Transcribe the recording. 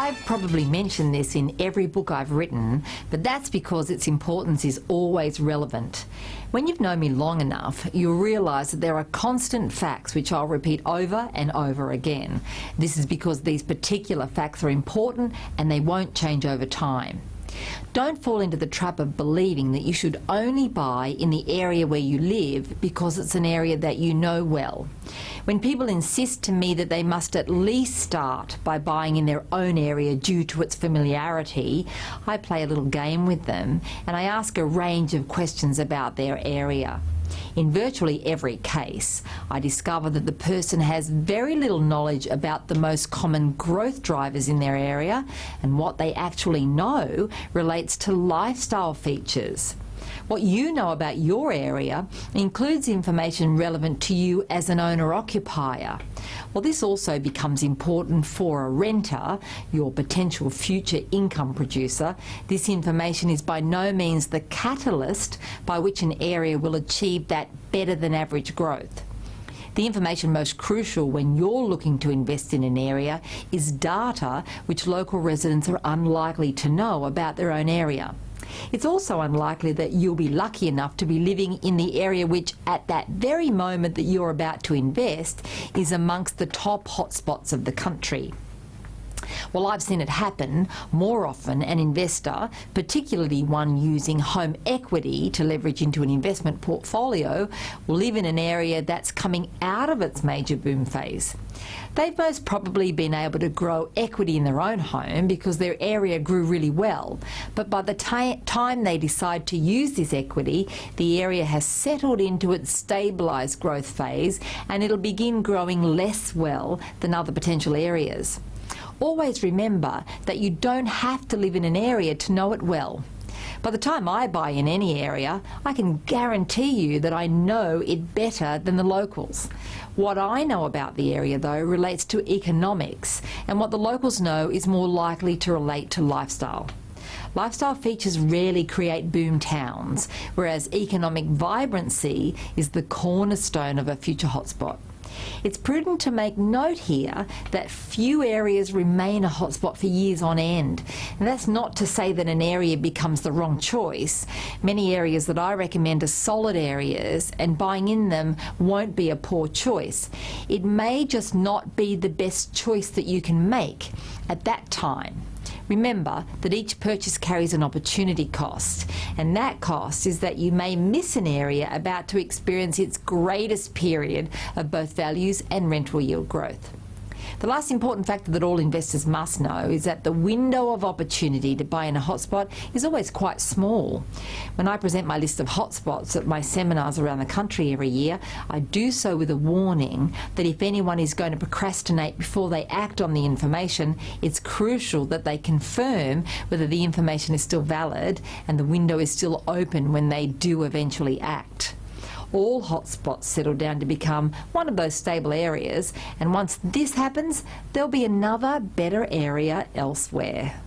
I've probably mentioned this in every book I've written, but that's because its importance is always relevant. When you've known me long enough, you'll realise that there are constant facts which I'll repeat over and over again. This is because these particular facts are important and they won't change over time. Don't fall into the trap of believing that you should only buy in the area where you live because it's an area that you know well. When people insist to me that they must at least start by buying in their own area due to its familiarity, I play a little game with them and I ask a range of questions about their area. In virtually every case, I discover that the person has very little knowledge about the most common growth drivers in their area, and what they actually know relates to lifestyle features. What you know about your area includes information relevant to you as an owner-occupier. Well, this also becomes important for a renter, your potential future income producer. This information is by no means the catalyst by which an area will achieve that better than average growth. The information most crucial when you're looking to invest in an area is data which local residents are unlikely to know about their own area. It's also unlikely that you'll be lucky enough to be living in the area which, at that very moment that you're about to invest, is amongst the top hotspots of the country. Well, I've seen it happen more often. An investor, particularly one using home equity to leverage into an investment portfolio, will live in an area that's coming out of its major boom phase. They've most probably been able to grow equity in their own home because their area grew really well. But by the time they decide to use this equity, the area has settled into its stabilised growth phase and it'll begin growing less well than other potential areas. Always remember that you don't have to live in an area to know it well. By the time I buy in any area, I can guarantee you that I know it better than the locals. What I know about the area, though, relates to economics, and what the locals know is more likely to relate to lifestyle. Lifestyle features rarely create boom towns, whereas economic vibrancy is the cornerstone of a future hotspot. It's prudent to make note here that few areas remain a hotspot for years on end. And that's not to say that an area becomes the wrong choice. Many areas that I recommend are solid areas, and buying in them won't be a poor choice. It may just not be the best choice that you can make at that time. Remember that each purchase carries an opportunity cost, and that cost is that you may miss an area about to experience its greatest period of both values and rental yield growth. The last important factor that all investors must know is that the window of opportunity to buy in a hotspot is always quite small. When I present my list of hotspots at my seminars around the country every year, I do so with a warning that if anyone is going to procrastinate before they act on the information, it's crucial that they confirm whether the information is still valid and the window is still open when they do eventually act. All hotspots settle down to become one of those stable areas, and once this happens, there'll be another better area elsewhere.